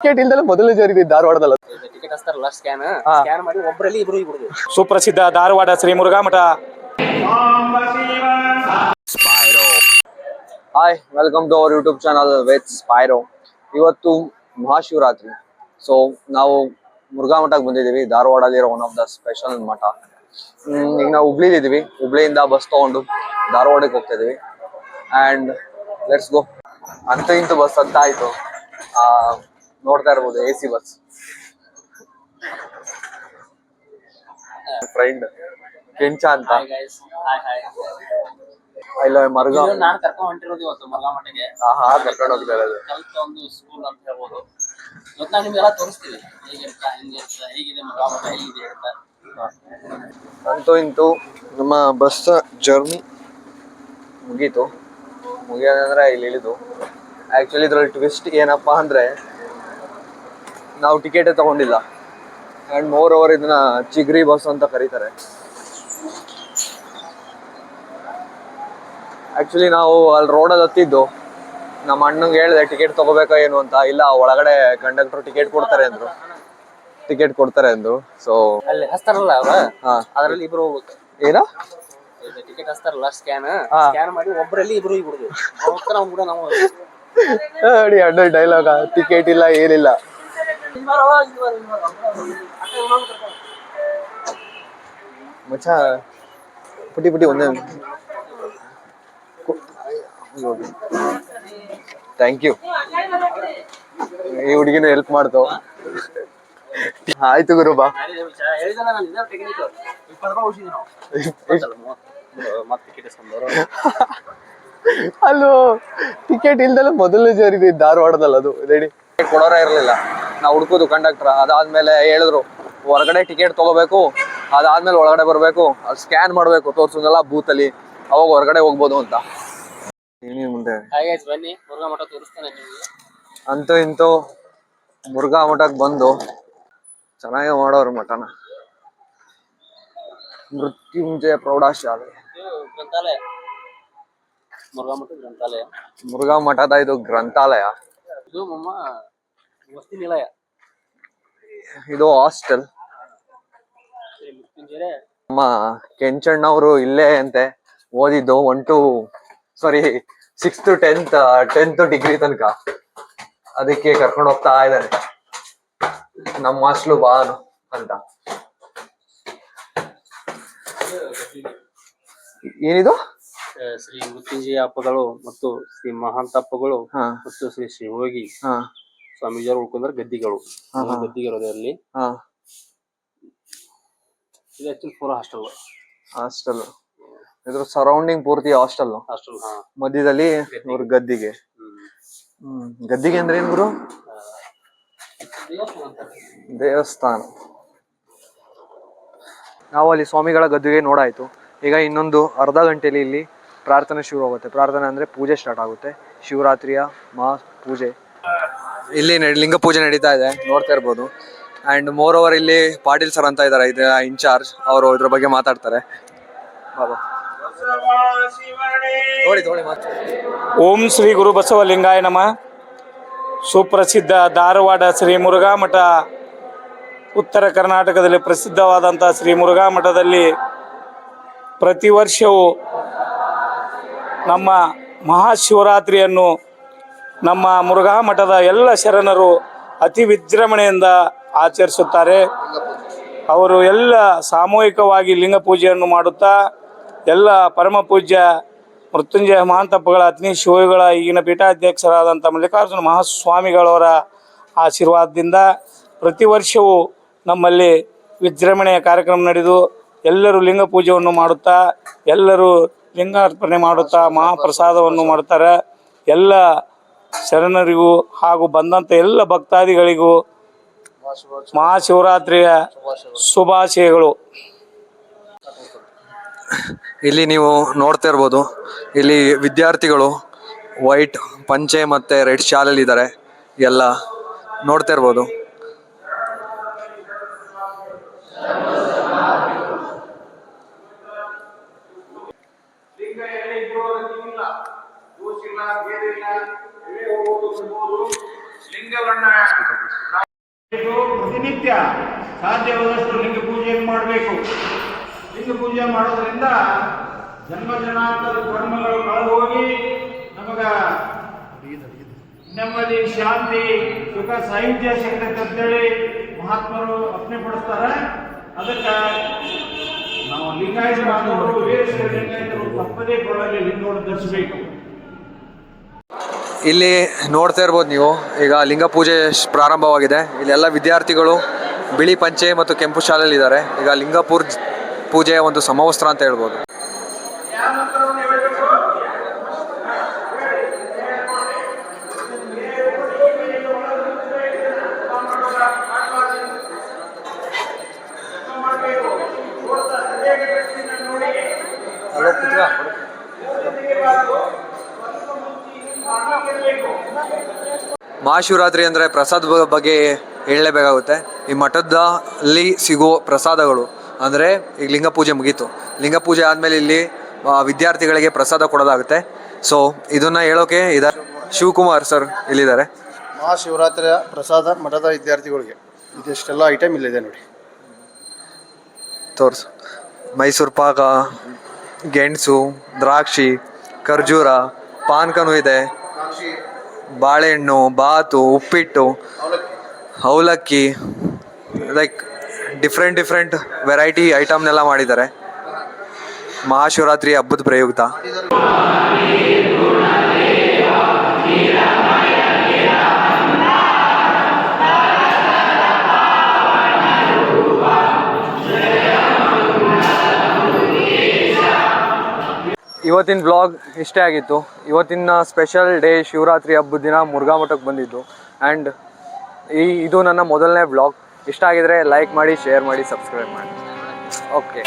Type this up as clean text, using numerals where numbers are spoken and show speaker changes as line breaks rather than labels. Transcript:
Ticket ಇಲ್ದಲ್ಲ ಮೊದಲನೇ ಜಾರಿ ಧಾರವಾಡದಲ್ಲ
ticket ಹಸ್ತಾರಲ್ಲ scan ಮಾಡಿ ಒಬ್ಬರಲ್ಲಿ ಇಬ್ರು ಬಿಡುದು.
ಸುಪ್ರಸಿದ್ಧ Dharwad Shri Murugha Math.
Hi, welcome to our YouTube channel with Spiro. ಇವತ್ತು ಮಹಾಶಿವರಾತ್ರಿ. ಸೊ ನಾವು ಮುರುಘಾ ಮಠಕ್ಕೆ ಬಂದಿದ್ದೀವಿ. ಧಾರವಾಡಲ್ಲಿರೋ one of the special Math. ಈಗ ನಾವು ಹುಬ್ಳಿಲಿದ್ದೀವಿ. ಹುಬ್ಳಿಯಿಂದ ಬಸ್ ತಗೊಂಡು ಧಾರವಾಡಕ್ಕೆ ಹೋಗ್ತಾ ಇದೀವಿ. And let's go. ಅಂತೂ ಇಂತೂ ಬಸ್ ಅಂತ ಆಯ್ತು. ನೋಡ್ತಾ ಇರ್ಬೋದು AC ಬಸ್. ಫ್ರೆಂಡ್ ಕೆಂಚ ಅಂತ ಇಲ್ಲ ಮರುಗ
ನಾನು ಕರ್ಕೊಂಡು ಹೊಂಟಿರೋದು ಇವತ್ತು ಮುರುಘಾ ಮಠಕ್ಕೆ.
ಕರ್ಕೊಂಡು ಹೋಗ್ತಾ ಇರೋದು
ಕಲ್ತ ಒಂದು ಸ್ಕೂಲ್ ಅಂತ ಹೇಳ್ಬೋದು. ಇವತ್ತು ನಾವು ನಿಮ್ಗೆಲ್ಲ ತೋರಿಸ್ತೀವಿ ಹೇಗಿರ್ತಾ ಹೆಂಗಿರ್ತಾ ಹೇಗಿದೆ ಮುರುಘಾ ಮಠ ಹೇಗಿದೆ ಅಂತ.
ಅಂತೂ ಇಂತೂ ನಮ್ಮ ಬಸ್ ಜರ್ನಿ ಮುಗಿಯೋದಂದ್ರೆ ಇಲ್ಲಿ ಇಳಿದು. ಆ್ಯಕ್ಚುಲಿ ಇದ್ರಲ್ಲಿ ಟ್ವಿಸ್ಟ್ ಏನಪ್ಪಾ ಅಂದರೆ ನಾವು ಟಿಕೆಟೇ ತಗೊಂಡಿಲ್ಲ. ಆ್ಯಂಡ್ ಮೋರ್ ಓವರ್ ಇದನ್ನ ಚಿಗ್ರಿ ಬಸ್ ಅಂತ ಕರೀತಾರೆ. ಆ್ಯಕ್ಚುಲಿ ನಾವು ಅಲ್ಲಿ ರೋಡಲ್ಲಿ ಹತ್ತಿದ್ದು. ನಮ್ಮ ಅಣ್ಣಂಗೆ ಹೇಳಿದೆ ಟಿಕೆಟ್ ತಗೋಬೇಕಾ ಏನು ಅಂತ. ಇಲ್ಲ, ಒಳಗಡೆ ಕಂಡಕ್ಟರ್ ಟಿಕೆಟ್ ಕೊಡ್ತಾರೆ ಅಂದರು. ಸೊ
ಅಲ್ಲಿ ಹಸ್ತಾರಲ್ಲ ಅವ್ರ ಅದರಲ್ಲಿ ಇಬ್ರು ಹೋಗ್ಬೇಕು.
ಏನೋ
ಟಿಕೆಟ್ ಹಸ್ತಾರಲ್ಲ ಸ್ಕ್ಯಾನ್ ಮಾಡಿ ಒಬ್ಬರಲ್ಲಿ ಇಬ್ರು ಬಿಡುದು. ನಾವು ಕೂಡ ನಾವು
ನೋಡಿ ಅಣ್ಣ ಡೈಲಾಗ. ಟಿಕೆಟ್ ಇಲ್ಲ, ಏನಿಲ್ಲ. ಮಚ್ಚ ಪುಟಿ ಒಂದೇ. Thank you. ಈ ಹುಡುಗಿನ ಹೆಲ್ಪ್ ಮಾಡ್ತಾವ. ಆಯ್ತು ಗುರು, ಬಾ. ಅಲ್ಲೋ ಟಿಕೆಟ್ ಇಲ್ದಲ್ಲ ಮೊದಲನೇ ಜಾರಿ ಧಾರವಾಡದಲ್ಲ ಅದು ರೆಡಿ. ಟಿಕೆಟ್ ಕೊಡೋರೇ ಇರಲಿಲ್ಲ. ನಾವು ಹುಡ್ಕೋದು ಕಂಡಕ್ಟರ್. ಅದಾದ್ಮೇಲೆ ಹೇಳಿದ್ರು ಹೊರಗಡೆ ಟಿಕೆಟ್ ತಗೋಬೇಕು, ಅದಾದ್ಮೇಲೆ ಒಳಗಡೆ ಬರಬೇಕು, ಅದು ಸ್ಕ್ಯಾನ್ ಮಾಡಬೇಕು, ತೋರ್ಸೋದಲ್ಲ ಬೂತಲ್ಲಿ, ಅವಾಗ ಹೊರಗಡೆ ಹೋಗ್ಬೋದು ಅಂತ. ಮುಂದೆ
ಬನ್ನಿ ಮುರುಘಾ ಮಠ ತೋರಿಸ್ತಾನೆ ನಿಮಗೆ.
ಅಂತೂ ಇಂತೂ ಮುರುಘಾ ಮಠಕ್ಕೆ ಬಂದು ಚೆನ್ನಾಗಿ ಮಾಡೋರು ಮಠನ. ಮೃತ್ಯುಂಜಯ ಪ್ರೌಢಶಾಲೆ
ಗ್ರಂಥಾಲಯ. ಮುರುಘಾ ಮಠ ಗ್ರಂಥಾಲಯ.
ಮುರುಘಾ ಮಠದ ಇದು ಗ್ರಂಥಾಲಯ.
ಇದು ವಸತಿ ನಿಲಯ.
ಇದು ಹಾಸ್ಟೆಲ್. ನಮ್ಮ ಕೆಂಚಣ್ಣವರು ಇಲ್ಲೇ ಅಂತೆ ಓದಿದ್ದು 6th to 10th ಡಿಗ್ರಿ ತನಕ. ಅದಕ್ಕೆ ಕರ್ಕೊಂಡು ಹೋಗ್ತಾ ಇದ್ದಾನೆ ನಮ್ಮ ಹಾಸ್ಟ್ಲು ಬಾನು ಅಂತ. ಏನಿದು?
ಶ್ರೀ ಮೃತ್ಯುಂಜಯ ಅಪ್ಪಗಳು ಮತ್ತು ಶ್ರೀ ಮಹಾಂತಪ್ಪಗಳು ಮತ್ತು ಶ್ರೀ ಶಿವಯೋಗಿ ಸ್ವಾಮೀಜಿಯವರು ಉಳ್ಕೊಂಡ್ರೆ ಗದ್ದಿಗಳು. ಗದ್ದಿಗಿರೋದ್ರಲ್ಲಿ ಇದು ಆಕ್ಚುಲಿ ಪೂರ ಹಾಸ್ಟೆಲ್. ಇದ್ರ ಸರೌಂಡಿಂಗ್ ಪೂರ್ತಿ ಹಾಸ್ಟೆಲ್. ಮಧ್ಯದಲ್ಲಿ ಇವ್ರ ಗದ್ದಿಗೆ. ಗದ್ದಿಗೆ ಅಂದ್ರೆ ಏನ್ ಗುರು? ದೇವಸ್ಥಾನ. ನಾವು ಅಲ್ಲಿ ಸ್ವಾಮಿಗಳ ಗದ್ದಿಗೆ ನೋಡಾಯ್ತು. ಈಗ ಇನ್ನೊಂದು ಅರ್ಧ ಗಂಟೆಯಲ್ಲಿ ಇಲ್ಲಿ ಪ್ರಾರ್ಥನೆ ಶುರು ಆಗುತ್ತೆ. ಪ್ರಾರ್ಥನೆ ಅಂದ್ರೆ ಪೂಜೆ ಸ್ಟಾರ್ಟ್ ಆಗುತ್ತೆ. ಶಿವರಾತ್ರಿಯ ಮಹಾ ಪೂಜೆ ಇಲ್ಲಿ ಲಿಂಗ ಪೂಜೆ ನಡೀತಾ ಇದೆ, ನೋಡ್ತಾ ಇರ್ಬೋದು. ಅಂಡ್ ಮೋರ್ ಓವರ್ ಇಲ್ಲಿ ಪಾಟೀಲ್ ಸರ್ ಅಂತ ಇದ್ದಾರೆ, ಇದರ ಇನ್ಚಾರ್ಜ್. ಅವರು ಇದ್ರ ಬಗ್ಗೆ ಮಾತಾಡ್ತಾರೆ. ಬಾಬಾ
ಓಂ ಶ್ರೀ ಗುರು ಬಸವಲಿಂಗಾಯ ನಮಃ. ಸುಪ್ರಸಿದ್ಧ ಧಾರವಾಡ ಶ್ರೀ ಮುರುಘಾ ಮಠ ಉತ್ತರ ಕರ್ನಾಟಕದಲ್ಲಿ ಪ್ರಸಿದ್ಧವಾದಂಥ ಶ್ರೀ ಮುರುಘಾ ಮಠದಲ್ಲಿ ಪ್ರತಿ ವರ್ಷವೂ ನಮ್ಮ ಮಹಾಶಿವರಾತ್ರಿಯನ್ನು ನಮ್ಮ ಮುರುಘಾ ಮಠದ ಎಲ್ಲ ಶರಣರು ಅತಿ ವಿಜೃಂಭಣೆಯಿಂದ ಆಚರಿಸುತ್ತಾರೆ. ಅವರು ಎಲ್ಲ ಸಾಮೂಹಿಕವಾಗಿ ಲಿಂಗ ಪೂಜೆಯನ್ನು ಮಾಡುತ್ತಾ ಎಲ್ಲ ಪರಮ ಪೂಜ್ಯ ಮೃತ್ಯುಂಜಯ ಮಹಾಂತಪ್ಪಗಳ ಅತ್ನಿ ಶಿವಗಳ ಈಗಿನ ಪೀಠಾಧ್ಯಕ್ಷರಾದಂಥ ಮಲ್ಲಿಕಾರ್ಜುನ ಮಹಾಸ್ವಾಮಿಗಳವರ ಆಶೀರ್ವಾದದಿಂದ ಪ್ರತಿ ವರ್ಷವೂ ನಮ್ಮಲ್ಲಿ ವಿಜೃಂಭಣೆಯ ಕಾರ್ಯಕ್ರಮ ನಡೆದು ಎಲ್ಲರೂ ಲಿಂಗ ಪೂಜೆಯನ್ನು ಮಾಡುತ್ತಾ ಎಲ್ಲರೂ ಲಿಂಗಾರ್ಪಣೆ ಮಾಡುತ್ತಾ ಮಹಾಪ್ರಸಾದವನ್ನು ಮಾಡ್ತಾರೆ. ಎಲ್ಲ ಶರಣರಿಗೂ ಹಾಗೂ ಬಂದಂಥ ಎಲ್ಲ ಭಕ್ತಾದಿಗಳಿಗೂ ಮಹಾಶಿವರಾತ್ರಿಯ ಶುಭಾಶಯಗಳು.
ಇಲ್ಲಿ ನೀವು ನೋಡ್ತಾ ಇರ್ಬೋದು, ಇಲ್ಲಿ ವಿದ್ಯಾರ್ಥಿಗಳು ವೈಟ್ ಪಂಚೆ ಮತ್ತು ರೆಡ್ ಶಾಲಲ್ಲಿ ಇದ್ದಾರೆ. ಎಲ್ಲ ನೋಡ್ತಾ ಇರ್ಬೋದು. ಲಿಂಗವನ್ನ
ಪ್ರತಿನಿತ್ಯ ಸಾಧ್ಯವಾದಷ್ಟು ಲಿಂಗ ಪೂಜೆಯನ್ನು ಮಾಡಬೇಕು. ಲಿಂಗ ಪೂಜೆ ಮಾಡೋದ್ರಿಂದ ಜನ್ಮ ಜನಾಂತರದ ಕರ್ಮಗಳು ಕಳೆದು ಹೋಗಿ ನಮಗ ನೆಮ್ಮದಿ, ಶಾಂತಿ, ಸುಖ, ಸಾಹಿತ್ಯ ಸಿಗ್ತೈತೆ ಅಂತೇಳಿ ಮಹಾತ್ಮರು ಅಪ್ನೆ ಪಡಿಸ್ತಾರೆ. ಅದಕ್ಕೆ ನಾವು ಲಿಂಗಾಯತ ಬಾಂಧವರು, ವೀರಶೈವ ಲಿಂಗಾಯತರು ತಪ್ಪದೇ ಕೊಡಲಿ ಲಿಂಗವನ್ನು ಧರಿಸಬೇಕು.
ಇಲ್ಲಿ ನೋಡ್ತಾ ಇರ್ಬೋದು ನೀವು, ಈಗ ಲಿಂಗ ಪೂಜೆ ಪ್ರಾರಂಭವಾಗಿದೆ. ಇಲ್ಲೆಲ್ಲ ವಿದ್ಯಾರ್ಥಿಗಳು ಬಿಳಿ ಪಂಚೆ ಮತ್ತು ಕೆಂಪು ಶಾಲೆಯಲ್ಲಿ ಇದ್ದಾರೆ. ಈಗ ಪೂಜೆಯ ಒಂದು ಸಮವಸ್ತ್ರ ಅಂತ ಹೇಳ್ಬೋದು. ಮಹಾಶಿವರಾತ್ರಿ ಅಂದರೆ ಪ್ರಸಾದ ಬಗ್ಗೆ ಹೇಳಲೇಬೇಕಾಗುತ್ತೆ. ಈ ಮಠದಲ್ಲಿ ಸಿಗುವ ಪ್ರಸಾದಗಳು ಅಂದರೆ ಈಗ ಲಿಂಗ ಪೂಜೆ ಮುಗೀತು, ಲಿಂಗ ಪೂಜೆ ಆದಮೇಲೆ ಇಲ್ಲಿ ವಿದ್ಯಾರ್ಥಿಗಳಿಗೆ ಪ್ರಸಾದ ಕೊಡೋದಾಗುತ್ತೆ. ಸೊ ಇದನ್ನು ಹೇಳೋಕೆ ಶಿವಕುಮಾರ್ ಸರ್ ಇಲ್ಲಿದ್ದಾರೆ.
ಮಹಾಶಿವರಾತ್ರಿಯ ಪ್ರಸಾದ ಮಠದ ವಿದ್ಯಾರ್ಥಿಗಳಿಗೆ ಇದೆಷ್ಟೆಲ್ಲ ಐಟಮ್ ಇಲ್ಲಿದೆ ನೋಡಿ,
ತೋರಿಸು. ಮೈಸೂರು ಪಾಕ, ಗೆಣಸು, ದ್ರಾಕ್ಷಿ, ಖರ್ಜೂರ, ಪಾನಕನೂ ಇದೆ, ಬಾಳೆಹಣ್ಣು, ಬಾತು, ಉಪ್ಪಿಟ್ಟು, ಅವಲಕ್ಕಿ, ಲೈಕ್ ಡಿಫ್ರೆಂಟ್ ವೆರೈಟಿ ಐಟಮ್ನೆಲ್ಲ ಮಾಡಿದ್ದಾರೆ ಮಹಾಶಿವರಾತ್ರಿ ಹಬ್ಬದ ಪ್ರಯುಕ್ತ. ಇವತ್ತಿನ ವ್ಲಾಗ್ ಇಷ್ಟೇ ಆಗಿತ್ತು. ಇವತ್ತಿನ ಸ್ಪೆಷಲ್ ಡೇ ಶಿವರಾತ್ರಿ ಹಬ್ಬದ ದಿನ ಮುರುಘಾ ಮಠಕ್ಕೆ ಬಂದಿದ್ದು. ಆ್ಯಂಡ್ ಇದು ನನ್ನ ಮೊದಲನೇ ವ್ಲಾಗ್. ಇಷ್ಟ ಆಗಿದ್ರೆ ಲೈಕ್ ಮಾಡಿ, ಶೇರ್ ಮಾಡಿ, ಸಬ್ಸ್ಕ್ರೈಬ್ ಮಾಡಿ. ಓಕೆ.